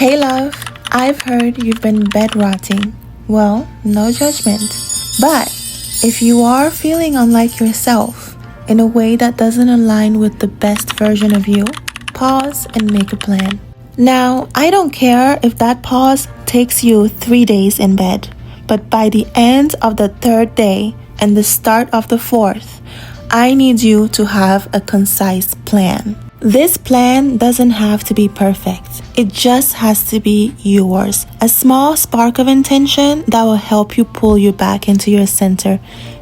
Hey love, I've heard you've been bed rotting. Well, no judgment. But if you are feeling unlike yourself in a way that doesn't align with the best version of you, pause and make a plan. Now, I don't care if that pause takes you 3 days in bed, but by the end of the 3rd day and the start of the 4th, I need you to have a concise plan. This plan doesn't have to be perfect. It just has to be yours. A small spark of intention that will help you pull you back into your center.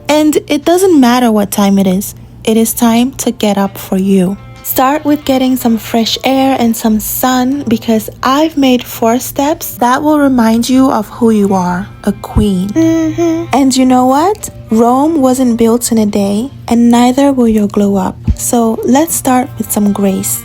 And it doesn't matter what time it is. It is time to get up for you. Start with getting some fresh air and some sun because I've made 4 steps that will remind you of who you are, a queen. And you know what? Rome wasn't built in a day, and neither will your glow up. So let's start with some grace.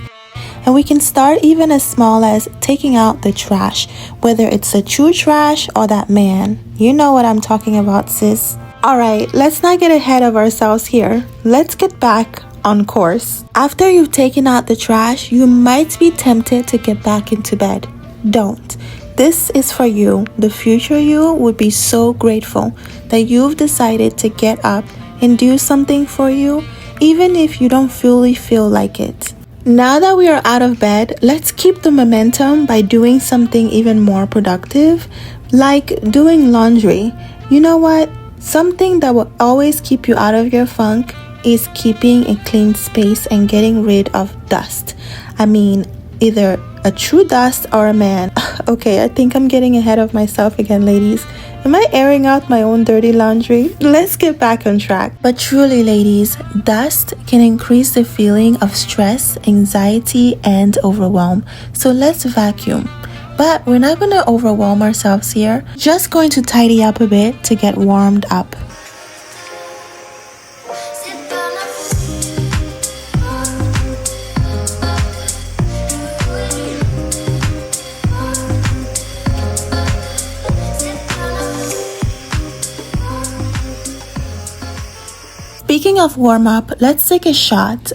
And we can start even as small as taking out the trash, whether it's a true trash or that man. You know what I'm talking about, sis. Alright, let's not get ahead of ourselves here. Let's get back on course. After you've taken out the trash, you might be tempted to get back into bed. Don't. This is for you. The future you would be so grateful that you've decided to get up and do something for you, even if you don't fully feel like it. Now that we are out of bed, let's keep the momentum by doing something even more productive, like doing laundry. You know what? Something that will always keep you out of your funk is keeping a clean space and getting rid of dust. I mean, either a true dust or a man. Okay, I think I'm getting ahead of myself again, ladies. Am I airing out my own dirty laundry? Let's get back on track. But truly, ladies, dust can increase the feeling of stress, anxiety, and overwhelm. So let's vacuum. But we're not going to overwhelm ourselves here. Just going to tidy up a bit to get warmed up. Speaking of warm up, let's take a shot.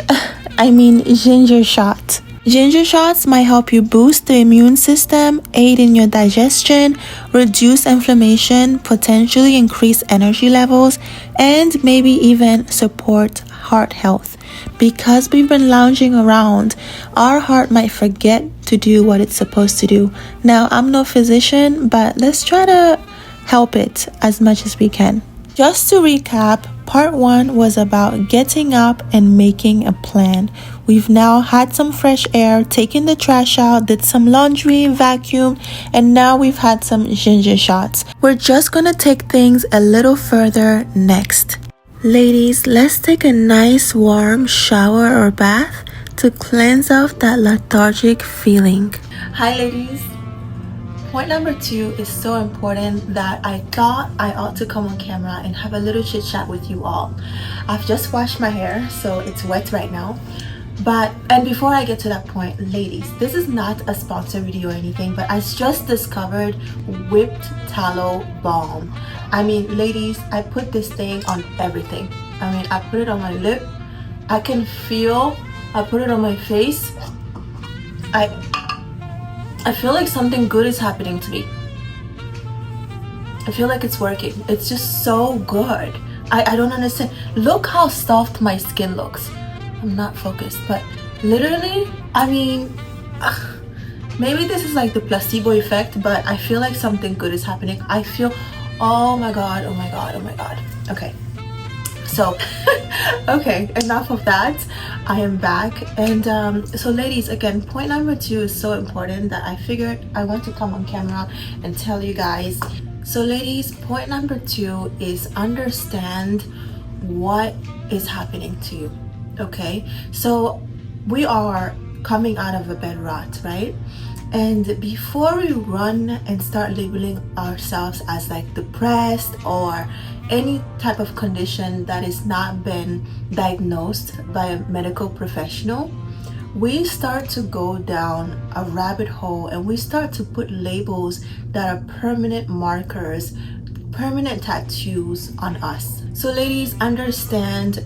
Ginger shot. Ginger shots might help you boost the immune system, aid in your digestion, reduce inflammation, potentially increase energy levels, and maybe even support heart health. Because we've been lounging around, our heart might forget to do what it's supposed to do. Now, I'm no physician, but let's try to help it as much as we can. Just to recap, part 1 was about getting up and making a plan. We've now had some fresh air, taken the trash out, did some laundry, vacuumed, and now we've had some ginger shots. We're just gonna take things a little further next. Ladies, let's take a nice warm shower or bath to cleanse off that lethargic feeling. Hi ladies. Point number 2 is so important that I thought I ought to come on camera and have a little chit chat with you all. I've just washed my hair, so it's wet right now. And before I get to that point, ladies, this is not a sponsor video or anything, but I just discovered whipped tallow balm. Ladies, I put this thing on everything. I put it on my lip. I can feel, I put it on my face. I feel like something good is happening to me. I feel like it's working. It's just so good. I don't understand. Look how soft my skin looks. I'm not focused, but literally, maybe this is like the placebo effect, but I feel like something good is happening. I feel, oh my god. Okay. So, okay, enough of that. I am back. And so ladies, again, point number 2 is so important that I figured I want to come on camera and tell you guys. So ladies, point number 2 is understand what is happening to you. Okay, so we are coming out of a bed rot, right? And before we run and start labeling ourselves as like depressed or any type of condition that is not been diagnosed by a medical professional, we start to go down a rabbit hole and we start to put labels that are permanent markers, permanent tattoos on us. So ladies, understand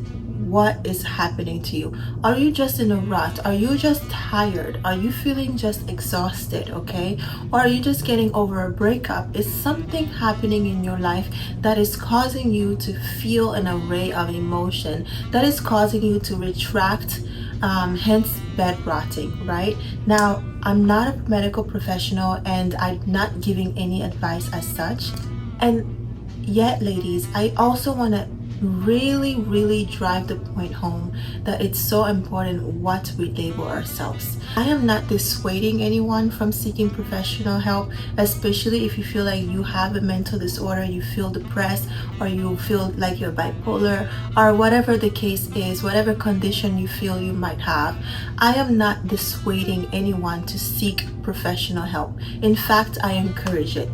what is happening to you. Are you just in a rut? Are you just tired? Are you feeling just exhausted, okay? Or are you just getting over a breakup? Is something happening in your life that is causing you to feel an array of emotion, that is causing you to retract, hence bed rotting, right? Now, I'm not a medical professional and I'm not giving any advice as such. And yet, ladies, I also want to really drive the point home that it's so important what we label ourselves. I am not dissuading anyone from seeking professional help, especially if you feel like you have a mental disorder, you feel depressed, or you feel like you're bipolar, or whatever the case is, whatever condition you feel you might have. I am not dissuading anyone to seek professional help. In fact, I encourage it.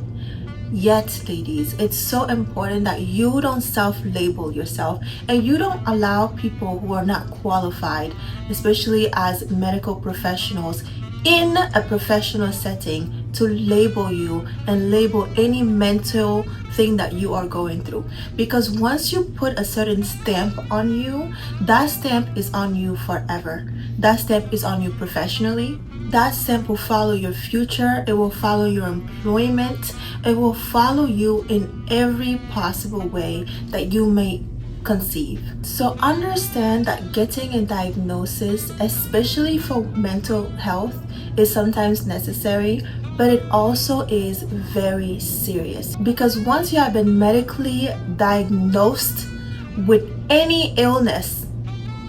Yet, ladies, it's so important that you don't self-label yourself and you don't allow people who are not qualified, especially as medical professionals in a professional setting, to label you and label any mental thing that you are going through. Because once you put a certain stamp on you, that stamp is on you forever. That stamp is on you professionally. That stamp will follow your future. It will follow your employment. It will follow you in every possible way that you may conceive. So understand that getting a diagnosis, especially for mental health, is sometimes necessary, but it also is very serious. Because once you have been medically diagnosed with any illness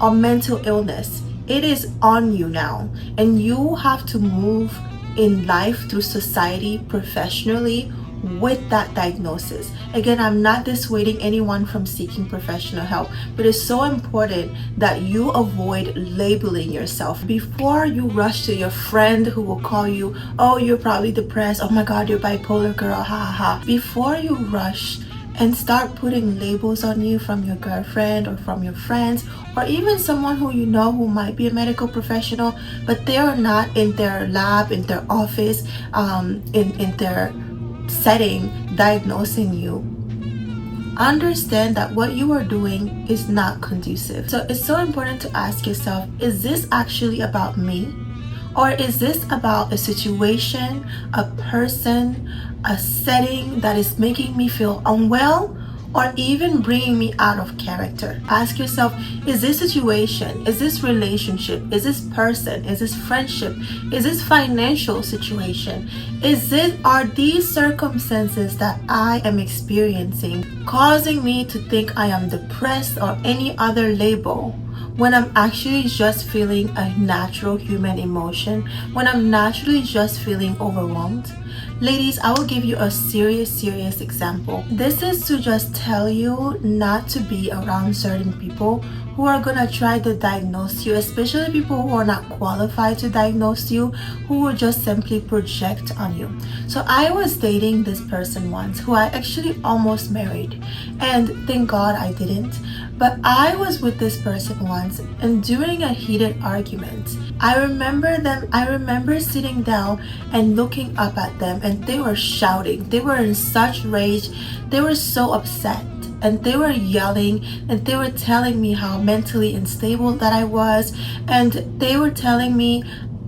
or mental illness, it is on you now, and you have to move in life through society professionally with that diagnosis. Again, I'm not dissuading anyone from seeking professional help, but it's so important that you avoid labeling yourself. Before you rush to your friend who will call you, oh, you're probably depressed, oh my god, you're bipolar, girl, ha ha ha. Before you rush and start putting labels on you from your girlfriend or from your friends, or even someone who you know who might be a medical professional, but they are not in their lab, in their office, in their setting diagnosing you. Understand that what you are doing is not conducive. So it's so important to ask yourself, is this actually about me? Or is this about a situation, a person, a setting that is making me feel unwell, or even bringing me out of character? Ask yourself, is this situation, is this relationship, is this person, is this friendship, is this financial situation, are these circumstances that I am experiencing causing me to think I am depressed or any other label, when I'm actually just feeling a natural human emotion, when I'm naturally just feeling overwhelmed? Ladies, I will give you a serious example. This is to just tell you not to be around certain people who are gonna try to diagnose you, especially people who are not qualified to diagnose you, who will just simply project on you. So I was dating this person once who I actually almost married, and thank God I didn't. But I was with this person once, and during a heated argument, I remember sitting down and looking up at them, and they were shouting. They were in such rage. They were so upset, and they were yelling, and they were telling me how mentally unstable that I was, and they were telling me,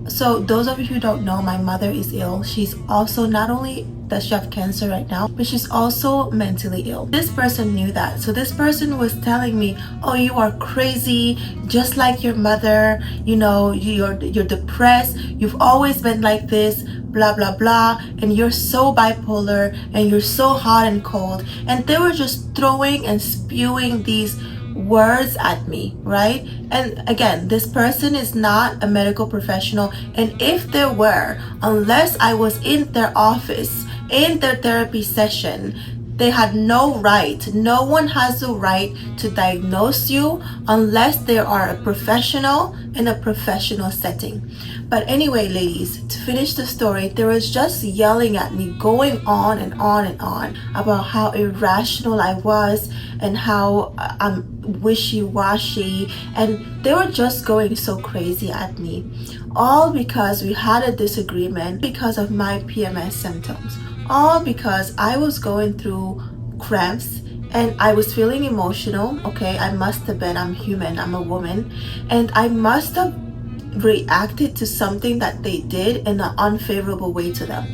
so those of you who don't know, my mother is ill. She's also, not only does she have cancer right now, but she's also mentally ill. This person knew that. So this person was telling me, oh, you are crazy, just like your mother, you know, you're depressed, you've always been like this, blah blah blah, and you're so bipolar, and you're so hot and cold. And they were just throwing and spewing these words at me, right? And again, this person is not a medical professional, and if there were, unless I was in their office, in their therapy session, they had no right. No one has the right to diagnose you unless they are a professional in a professional setting. But anyway, ladies, to finish the story, they was just yelling at me, going on and on and on about how irrational I was and how I'm wishy-washy, and they were just going so crazy at me, all because we had a disagreement because of my PMS symptoms, all because I was going through cramps and I was feeling emotional. Okay, I must have been. I'm human, I'm a woman, and I must have reacted to something that they did in an unfavorable way to them.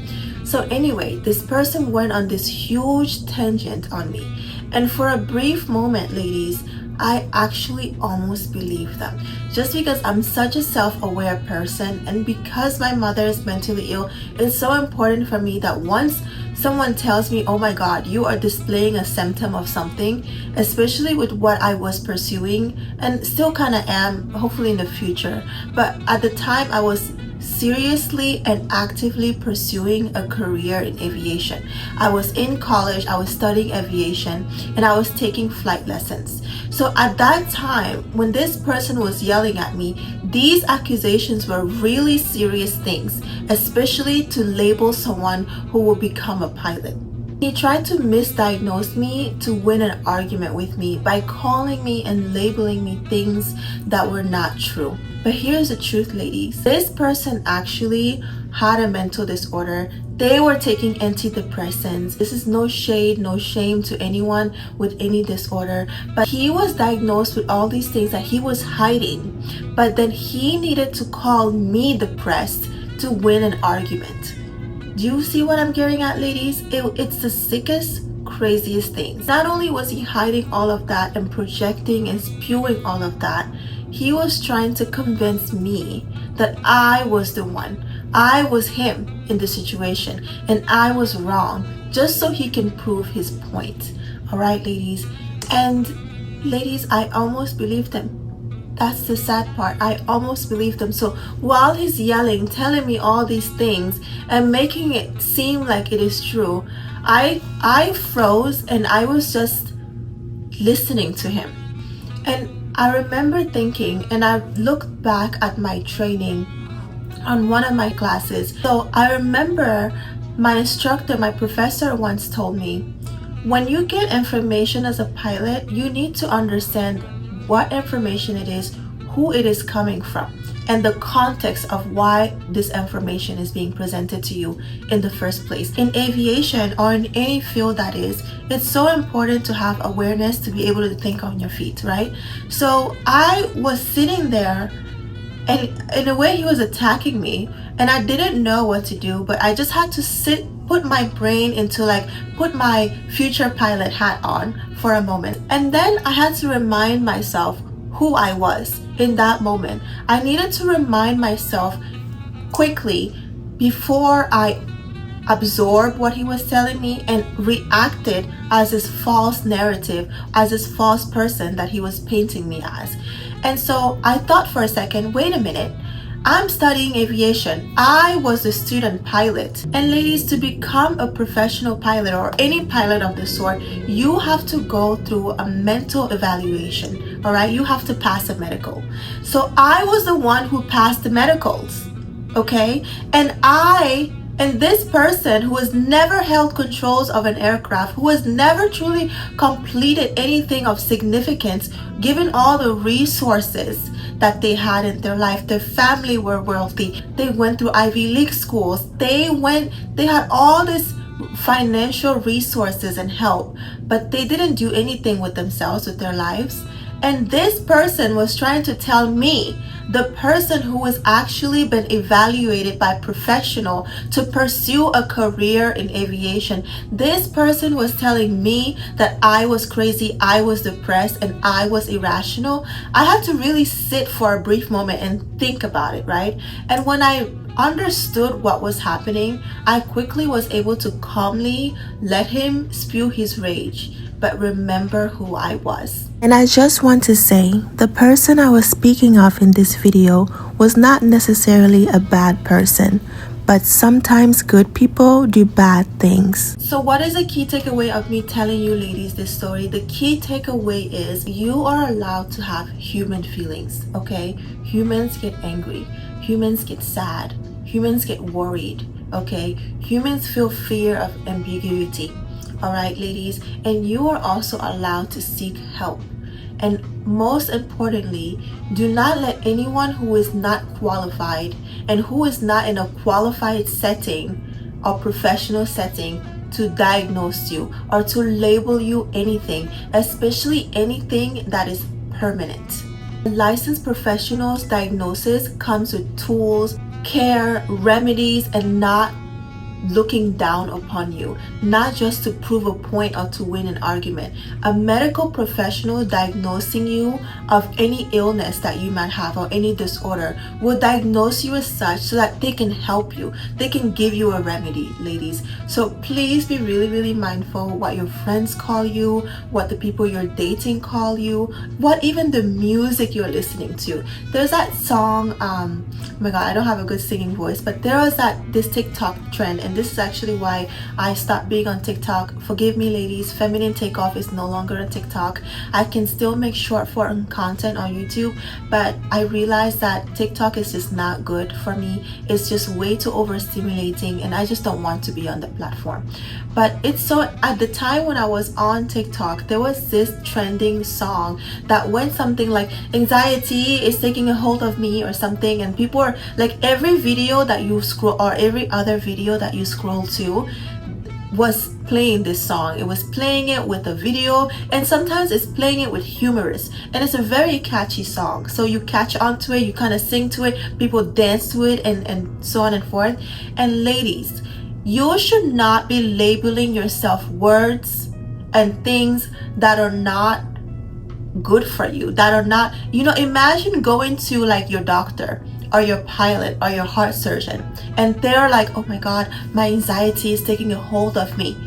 So anyway, this person went on this huge tangent on me, and for a brief moment, ladies, I actually almost believed them. Just because I'm such a self-aware person, and because my mother is mentally ill, it's so important for me that once someone tells me, oh my god, you are displaying a symptom of something, especially with what I was pursuing and still kind of am, hopefully in the future, but at the time I was seriously and actively pursuing a career in aviation. I was in college, I was studying aviation, and I was taking flight lessons. So at that time, when this person was yelling at me, these accusations were really serious things, especially to label someone who will become a pilot. He tried to misdiagnose me to win an argument with me by calling me and labeling me things that were not true. But here's the truth, ladies. This person actually had a mental disorder. They were taking antidepressants. This is no shade, no shame to anyone with any disorder. But he was diagnosed with all these things that he was hiding. But then he needed to call me depressed to win an argument. Do you see what I'm getting at, ladies? It's the sickest, craziest things. Not only was he hiding all of that and projecting and spewing all of that, he was trying to convince me that I was the one. I was him in the situation and I was wrong, just so he can prove his point. All right, ladies? And ladies, I almost believed him. That's the sad part. I almost believed him. So while he's yelling, telling me all these things and making it seem like it is true, I froze and I was just listening to him. And I remember thinking, and I looked back at my training on one of my classes. So I remember my instructor, my professor once told me, when you get information as a pilot, you need to understand what information it is, who it is coming from, and the context of why this information is being presented to you in the first place. In aviation or in any field that is, it's so important to have awareness to be able to think on your feet, right? So I was sitting there and in a way he was attacking me and I didn't know what to do, but I just had to put my brain into put my future pilot hat on for a moment. And then I had to remind myself who I was in that moment. I needed to remind myself quickly before I absorbed what he was telling me and reacted as this false narrative, as this false person that he was painting me as. And so I thought for a second, wait a minute, I'm studying aviation. I was a student pilot. And ladies, to become a professional pilot or any pilot of the sort, you have to go through a mental evaluation, all right? You have to pass a medical. So I was the one who passed the medicals, okay? And this person who has never held controls of an aircraft, who has never truly completed anything of significance, given all the resources that they had in their life. Their family were wealthy. They went through Ivy League schools. They had all this financial resources and help, but they didn't do anything with themselves, with their lives. And this person was trying to tell me, the person who has actually been evaluated by professional to pursue a career in aviation, this person was telling me that I was crazy, I was depressed, and I was irrational. I had to really sit for a brief moment and think about it, right? And when I understood what was happening, I quickly was able to calmly let him spew his rage, but remember who I was. And I just want to say, the person I was speaking of in this video was not necessarily a bad person, but sometimes good people do bad things. So what is the key takeaway of me telling you ladies this story? The key takeaway is you are allowed to have human feelings, okay? Humans get angry, humans get sad, humans get worried, okay? Humans feel fear of ambiguity. All right, ladies, and you are also allowed to seek help. And most importantly, do not let anyone who is not qualified and who is not in a qualified setting or professional setting to diagnose you or to label you anything, especially anything that is permanent. A licensed professional's diagnosis comes with tools, care, remedies, and not looking down upon you, not just to prove a point or to win an argument. A medical professional diagnosing you of any illness that you might have or any disorder will diagnose you as such so that they can help you. They can give you a remedy, ladies. So please be really, really mindful what your friends call you, what the people you're dating call you, what even the music you're listening to. There's that song, oh my god, I don't have a good singing voice, but there was this TikTok trend, and this is actually why I stopped being on TikTok. Forgive me, ladies, Feminine Takeoff is no longer a TikTok. I can still make short form content on YouTube, but I realized that TikTok is just not good for me. It's just way too overstimulating, and I just don't want to be on the platform. But it's so, at the time when I was on TikTok, there was this trending song that went something like, anxiety is taking a hold of me or something, and people are like, every video that you scroll or every other video that you scroll to was playing this song. It was playing it with a video, and sometimes it's playing it with humorous, and it's a very catchy song, so you catch on to it, you kind of sing to it, people dance to it, and so on and forth. And ladies, you should not be labeling yourself words and things that are not good for you, that are not, imagine going to like your doctor or your pilot or your heart surgeon, and they're like, oh my god, my anxiety is taking a hold of me.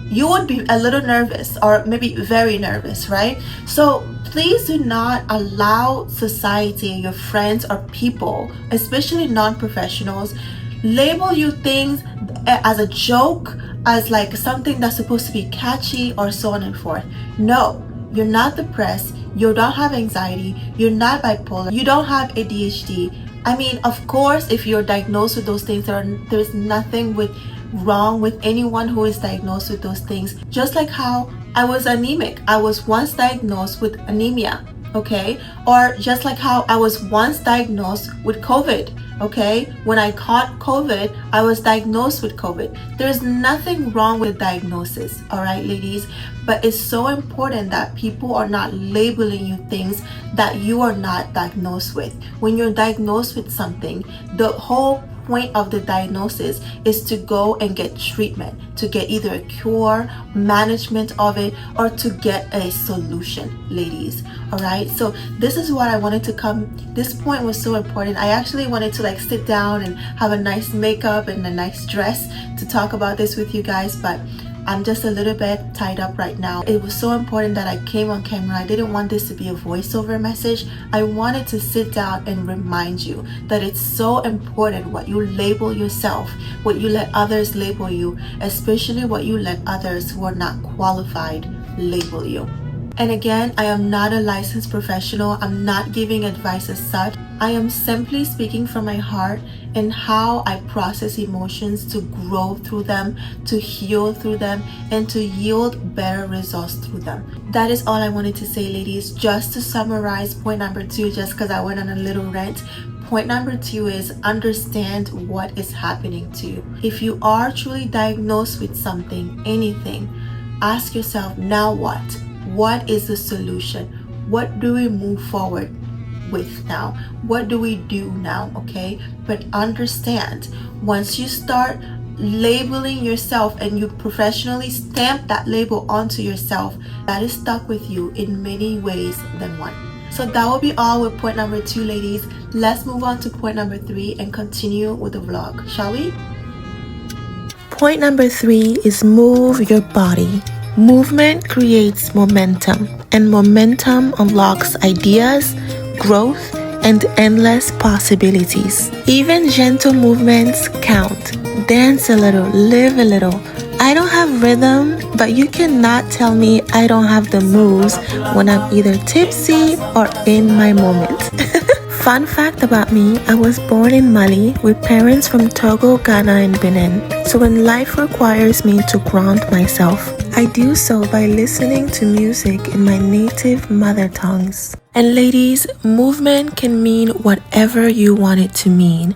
You would be a little nervous, or maybe very nervous, right? So please do not allow society, your friends or people, especially non-professionals, label you things as a joke, as like something that's supposed to be catchy or so on and forth. No, you're not depressed, you don't have anxiety, you're not bipolar, you don't have ADHD. I mean, of course, if you're diagnosed with those things, there's nothing wrong with anyone who is diagnosed with those things. Just like how I was anemic, I was once diagnosed with anemia, okay? Or just like how I was once diagnosed with COVID. Okay, when I caught COVID, I was diagnosed with COVID. There's nothing wrong with diagnosis, all right, ladies? But it's so important that people are not labeling you things that you are not diagnosed with. When you're diagnosed with something, the whole point of the diagnosis is to go and get treatment, to get either a cure, management of it, or to get a solution, ladies. All right, so this is what I wanted to come. This point was so important. I actually wanted to like sit down and have a nice makeup and a nice dress to talk about this with you guys, but I'm just a little bit tied up right now. It was so important that I came on camera. I didn't want this to be a voiceover message. I wanted to sit down and remind you that it's so important what you label yourself, what you let others label you, especially what you let others who are not qualified label you. And again, I am not a licensed professional. I'm not giving advice as such. I am simply speaking from my heart and how I process emotions to grow through them, to heal through them, and to yield better results through them. That is all I wanted to say, ladies. Just to summarize point number 2, just because I went on a little rant. Point number 2 is understand what is happening to you. If you are truly diagnosed with something, anything, ask yourself, now what? What is the solution? What do we move forward with now? What do we do now? Okay, but understand, once you start labeling yourself and you professionally stamp that label onto yourself, that is stuck with you in many ways than one. So that will be all with point number 2, ladies. Let's move on to point number 3 and continue with the vlog, shall we? Point number 3 is move your body. Movement creates momentum, and momentum unlocks ideas, growth, and endless possibilities. Even gentle movements count. Dance a little, live a little. I don't have rhythm, but you cannot tell me I don't have the moves when I'm either tipsy or in my moment. Fun fact about me, I was born in Mali with parents from Togo, Ghana, and Benin. So when life requires me to ground myself, I do so by listening to music in my native mother tongues. And ladies, movement can mean whatever you want it to mean.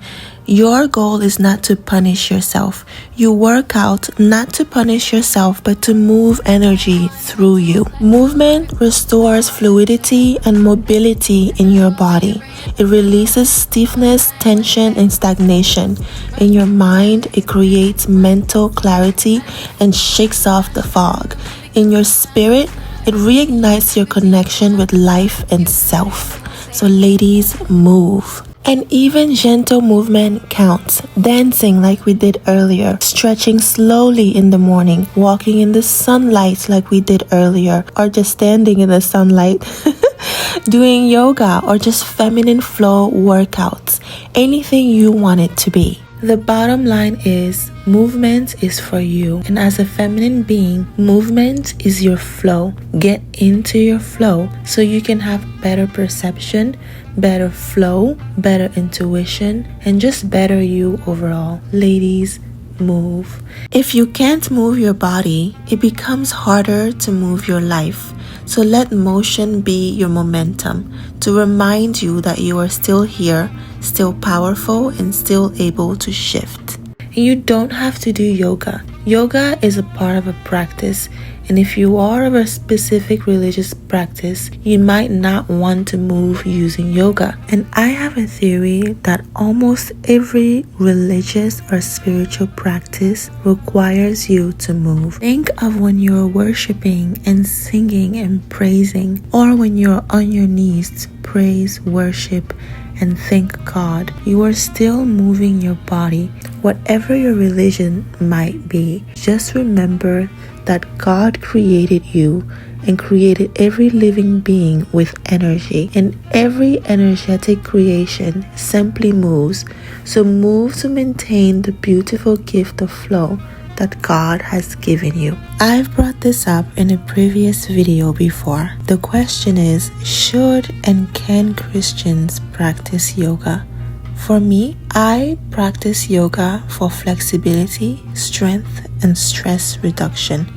Your goal is not to punish yourself. You work out not to punish yourself, but to move energy through you. Movement restores fluidity and mobility in your body. It releases stiffness, tension, and stagnation. In your mind, it creates mental clarity and shakes off the fog. In your spirit, it reignites your connection with life and self. So ladies, move. And even gentle movement counts. Dancing like we did earlier, stretching slowly in the morning, walking in the sunlight like we did earlier, or just standing in the sunlight, doing yoga, or just feminine flow workouts. Anything you want it to be. The bottom line is, movement is for you. And as a feminine being, movement is your flow. Get into your flow so you can have better perception, better flow, better intuition, and just better you overall. Ladies, move. If you can't move your body, it becomes harder to move your life. So let motion be your momentum to remind you that you are still here, still powerful, and still able to shift. And you don't have to do yoga. Yoga is a part of a practice, and if you are of a specific religious practice, you might not want to move using yoga. And I have a theory that almost every religious or spiritual practice requires you to move. Think of when you're worshiping and singing and praising, or when you're on your knees to praise, worship, and thank God. You are still moving your body, whatever your religion might be. Just remember that God created you and created every living being with energy, and every energetic creation simply moves. So move to maintain the beautiful gift of flow that God has given you. I've brought this up in a previous video before. The question is, should and can Christians practice yoga? For me, I practice yoga for flexibility, strength, and stress reduction,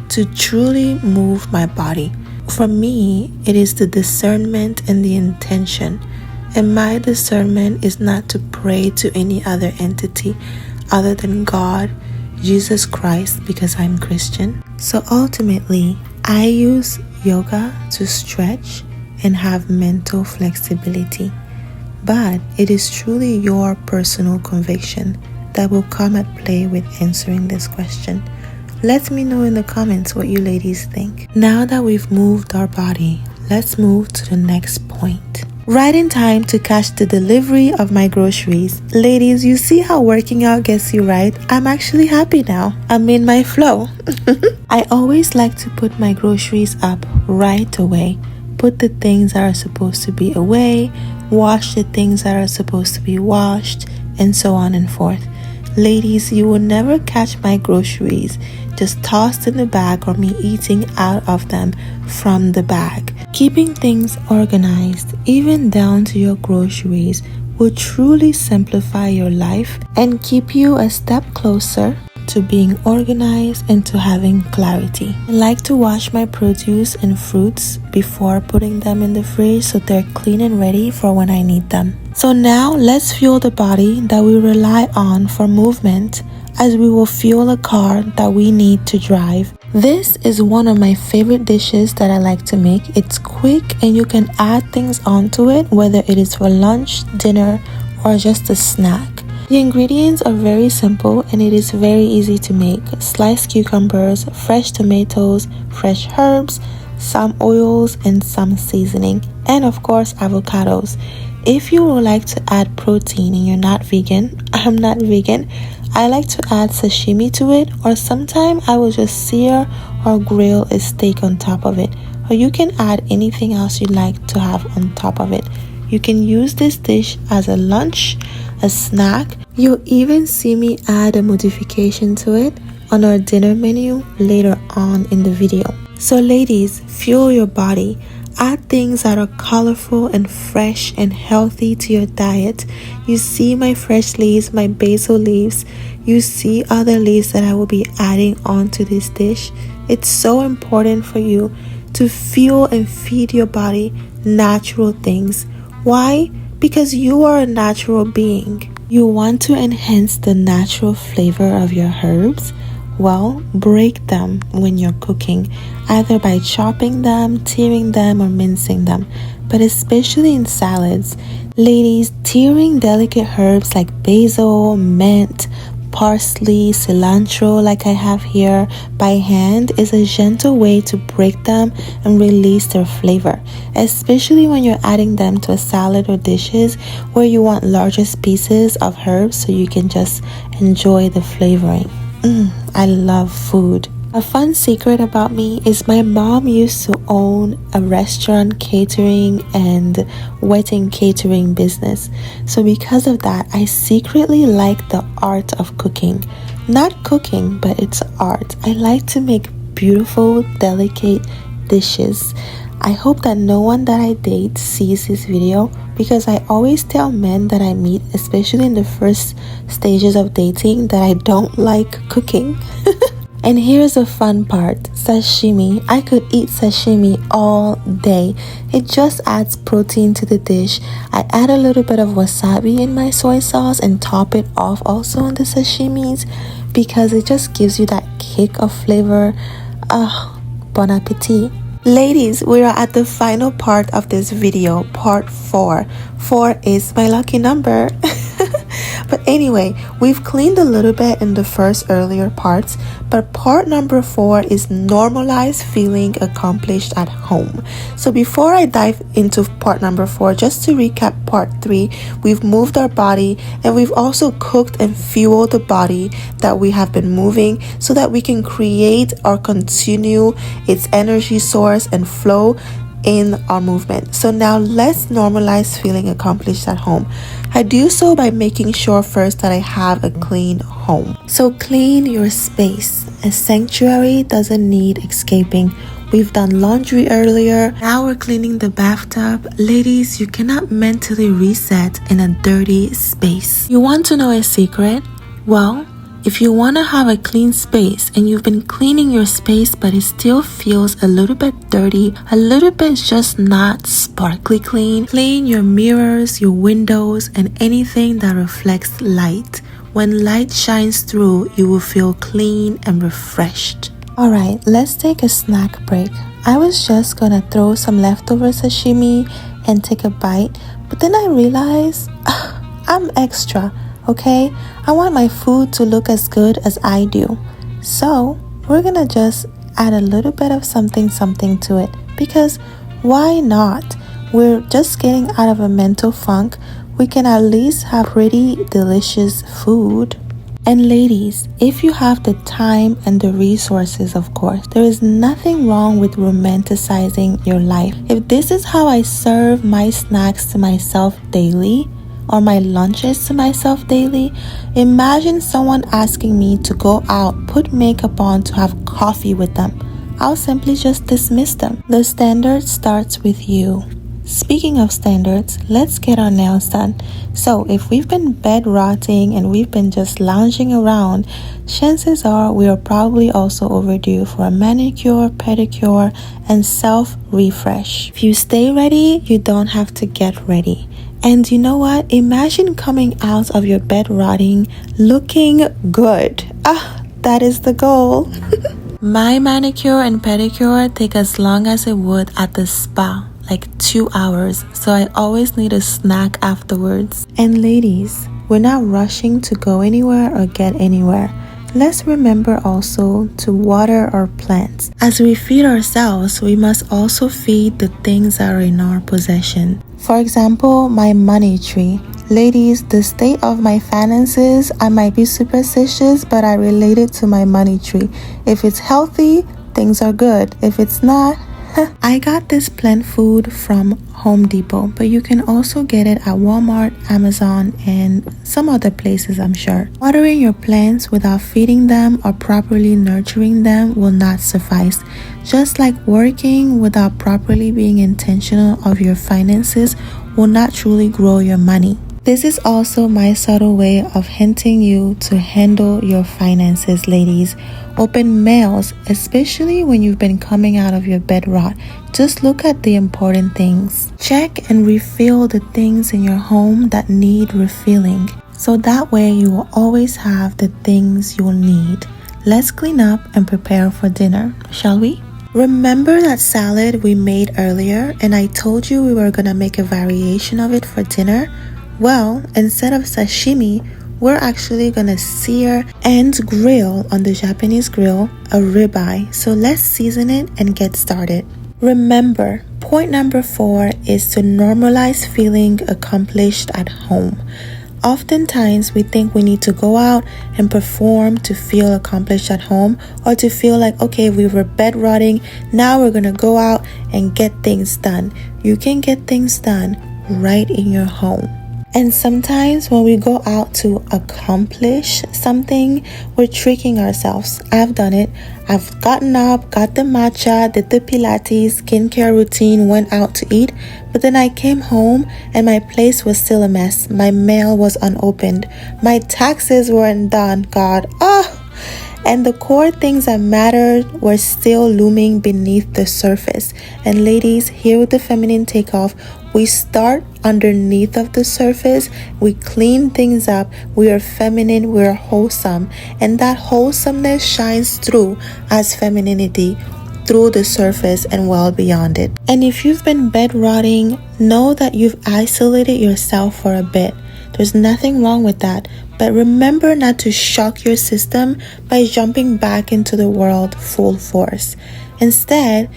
to truly move my body. For me, it is the discernment and the intention. And my discernment is not to pray to any other entity other than God, Jesus Christ, because I'm Christian. So ultimately, I use yoga to stretch and have mental flexibility. But it is truly your personal conviction that will come at play with answering this question. Let me know in the comments what you ladies think. Now that we've moved our body, let's move to the next point. Right in time to catch the delivery of my groceries. Ladies, you see how working out gets you right? I'm actually happy now. I'm in my flow. I always like to put my groceries up right away. Put the things that are supposed to be away, wash the things that are supposed to be washed, and so on and forth. Ladies, you will never catch my groceries just tossed in the bag or me eating out of them from the bag. Keeping things organized, even down to your groceries, will truly simplify your life and keep you a step closer to being organized and to having clarity. I like to wash my produce and fruits before putting them in the fridge so they're clean and ready for when I need them. So now let's fuel the body that we rely on for movement, as we will fuel a car that we need to drive. This is one of my favorite dishes that I like to make. It's quick and you can add things onto it, whether it is for lunch, dinner, or just a snack. The ingredients are very simple and it is very easy to make. Sliced cucumbers, fresh tomatoes, fresh herbs, some oils, and some seasoning, and of course avocados. If you would like to add protein and you're not vegan, I'm not vegan, I like to add sashimi to it, or sometimes I will just sear or grill a steak on top of it, or you can add anything else you like to have on top of it. You can use this dish as a lunch, a snack. You'll even see me add a modification to it on our dinner menu later on in the video. So ladies, fuel your body. Add things that are colorful and fresh and healthy to your diet. You see my fresh leaves, my basil leaves. You see other leaves that I will be adding onto this dish. It's so important for you to fuel and feed your body natural things. Why? Because you are a natural being. You want to enhance the natural flavor of your herbs? Well, break them when you're cooking, either by chopping them, tearing them, or mincing them, but especially in salads. Ladies, tearing delicate herbs like basil, mint, parsley, cilantro like I have here by hand is a gentle way to break them and release their flavor, especially when you're adding them to a salad or dishes where you want largest pieces of herbs so you can just enjoy the flavoring. I love food. A fun secret about me is my mom used to own a restaurant catering and wedding catering business. So because of that, I secretly like the art of cooking. Not cooking, but it's art. I like to make beautiful, delicate dishes. I hope that no one that I date sees this video because I always tell men that I meet, especially in the first stages of dating, that I don't like cooking. And here's the fun part, sashimi. I could eat sashimi all day. It just adds protein to the dish. I add a little bit of wasabi in my soy sauce and top it off also on the sashimis because it just gives you that kick of flavor. Bon appetit. Ladies, we are at the final part of this video, part 4. 4 is my lucky number. But anyway, we've cleaned a little bit in the first earlier parts, but part number 4 is normalize feeling accomplished at home. So before I dive into part number 4, just to recap part 3, we've moved our body and we've also cooked and fueled the body that we have been moving so that we can create or continue its energy source and flow in our movement. So now let's normalize feeling accomplished at home. I do so by making sure first that I have a clean home. So clean your space. A sanctuary doesn't need escaping. We've done laundry earlier. Now we're cleaning the bathtub. Ladies, you cannot mentally reset in a dirty space. You want to know a secret? Well, if you want to have a clean space and you've been cleaning your space but it still feels a little bit dirty, a little bit just not sparkly clean, clean your mirrors, your windows, and anything that reflects light. When light shines through, you will feel clean and refreshed. Alright, let's take a snack break. I was just gonna throw some leftover sashimi and take a bite, but then I realized I'm extra. Okay, I want my food to look as good as I do. So we're gonna just add a little bit of something to it because why not? We're just getting out of a mental funk. We can at least have pretty delicious food. And ladies, if you have the time and the resources, of course, there is nothing wrong with romanticizing your life. If this is how I serve my snacks to myself daily, or my lunches to myself daily, imagine someone asking me to go out, put makeup on to have coffee with them. I'll simply just dismiss them. The standard starts with you. Speaking of standards, let's get our nails done. So if we've been bed rotting and we've been just lounging around, chances are we are probably also overdue for a manicure, pedicure, and self-refresh. If you stay ready, you don't have to get ready. And you know what? Imagine coming out of your bed rotting looking good. That is the goal. My manicure and pedicure take as long as it would at the spa, like 2 hours. So I always need a snack afterwards. And ladies, we're not rushing to go anywhere or get anywhere. Let's remember also to water our plants. As we feed ourselves, we must also feed the things that are in our possession. For example, my money tree. Ladies, the state of my finances, I might be superstitious, but I relate it to my money tree. If it's healthy, things are good. If it's not, I got this plant food from Home Depot, but you can also get it at Walmart, Amazon, and some other places, I'm sure. Watering your plants without feeding them or properly nurturing them will not suffice. Just like working without properly being intentional of your finances will not truly grow your money. This is also my subtle way of hinting you to handle your finances, ladies. Open mails, especially when you've been coming out of your bed rot. Just look at the important things. Check and refill the things in your home that need refilling. so that way you will always have the things you'll need. Let's clean up and prepare for dinner, shall we? Remember that salad we made earlier and I told you we were gonna make a variation of it for dinner? Well, instead of sashimi, we're actually gonna sear and grill on the Japanese grill a ribeye. So let's season it and get started. Remember, point number 4 is to normalize feeling accomplished at home. Oftentimes, we think we need to go out and perform to feel accomplished at home, or to feel like, okay, we were bed rotting, now we're gonna go out and get things done. You can get things done right in your home. And sometimes when we go out to accomplish something, we're tricking ourselves. I've done it. I've gotten up, got the matcha, did the Pilates, skincare routine, went out to eat. But then I came home and my place was still a mess. My mail was unopened. My taxes weren't done, God. And the core things that mattered were still looming beneath the surface. And ladies, here with the Feminine Takeoff, we start underneath of the surface. We clean things up. We are feminine. We are wholesome. And that wholesomeness shines through as femininity through the surface and well beyond it. And if you've been bed rotting, know that you've isolated yourself for a bit. There's nothing wrong with that. But remember not to shock your system by jumping back into the world full force. Instead,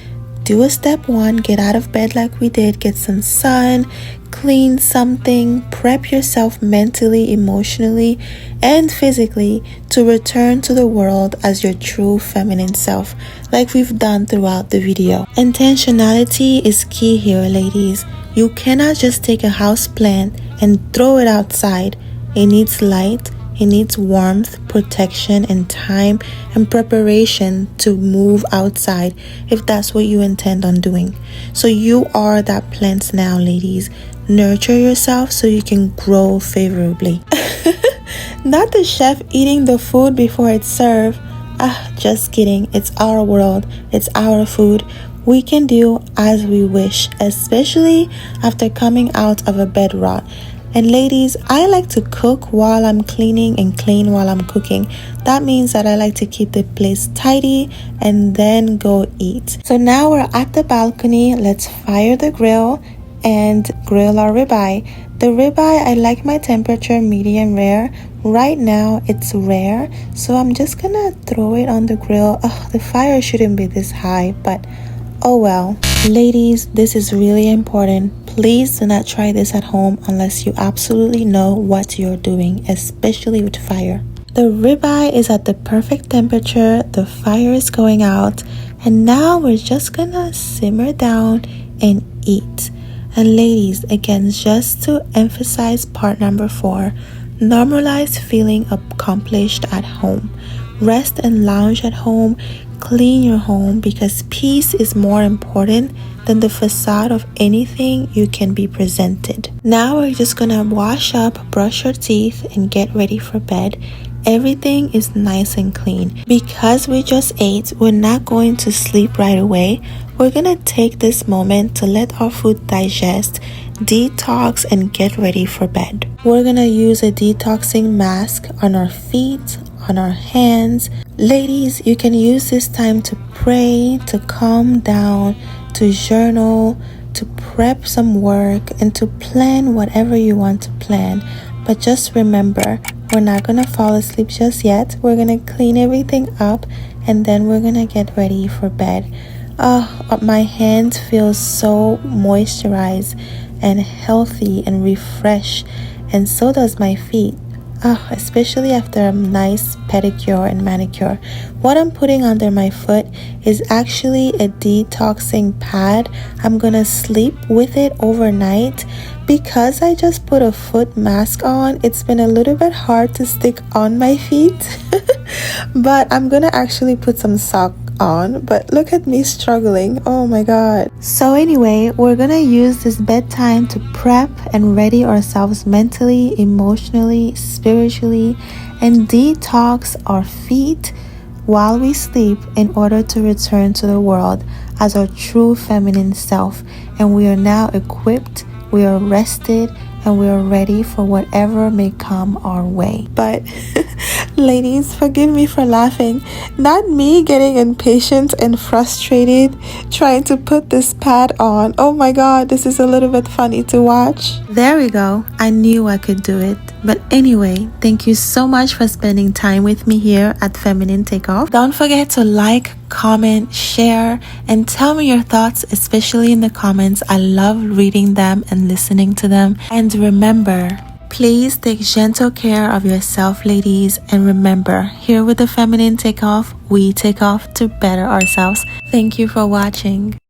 do a step 1, get out of bed like we did, get some sun, clean something, prep yourself mentally, emotionally, and physically to return to the world as your true feminine self, like we've done throughout the video. Intentionality is key here, ladies. You cannot just take a house plant and throw it outside. It needs light, it needs warmth, protection, and time and preparation to move outside if that's what you intend on doing. So you are that plant now, ladies. Nurture yourself so you can grow favorably. Not the chef eating the food before it's served. Just kidding. It's our world. It's our food. We can do as we wish, especially after coming out of a bed rot. And ladies, I like to cook while I'm cleaning and clean while I'm cooking. That means that I like to keep the place tidy and then go eat. So now we're at the balcony. Let's fire the grill and grill our ribeye. The ribeye, I like my temperature medium rare. Right now it's rare, so I'm just gonna throw it on the grill. The fire shouldn't be this high, but oh well. Ladies, this is really important. Please do not try this at home unless you absolutely know what you're doing, especially with fire. The ribeye is at the perfect temperature, the fire is going out, and now we're just gonna simmer down and eat. And ladies, again, just to emphasize part number 4, normalize feeling accomplished at home. Rest and lounge at home. Clean your home, because peace is more important than the facade of anything you can be presented. Now we're just gonna wash up, brush your teeth, and get ready for bed. Everything is nice and clean. Because we just ate, we're not going to sleep right away. We're gonna take this moment to let our food digest, detox, and get ready for bed. We're gonna use a detoxing mask on our feet, on our hands. Ladies, you can use this time to pray, to calm down, to journal, to prep some work, and to plan whatever you want to plan. But just remember, we're not gonna fall asleep just yet. We're gonna clean everything up and then we're gonna get ready for bed. My hands feel so moisturized and healthy and refreshed, and so does my feet. Especially after a nice pedicure and manicure. What I'm putting under my foot is actually a detoxing pad. I'm gonna sleep with it overnight. Because I just put a foot mask on, it's been a little bit hard to stick on my feet. But I'm gonna actually put some sock on, but look at me struggling. Oh my god. So anyway, we're gonna use this bedtime to prep and ready ourselves mentally, emotionally, spiritually, and detox our feet while we sleep in order to return to the world as our true feminine self. And we are now equipped, we are rested, and we are ready for whatever may come our way. But ladies, forgive me for laughing. Not me getting impatient and frustrated trying to put this pad on. Oh my god, this is a little bit funny to watch. There we go. I knew I could do it. But anyway, thank you so much for spending time with me here at Feminine Takeoff. Don't forget to like, comment, share, and tell me your thoughts, especially in the comments. I love reading them and listening to them. And remember, please take gentle care of yourself, ladies. And remember, here with the Feminine Takeoff, we take off to better ourselves. Thank you for watching.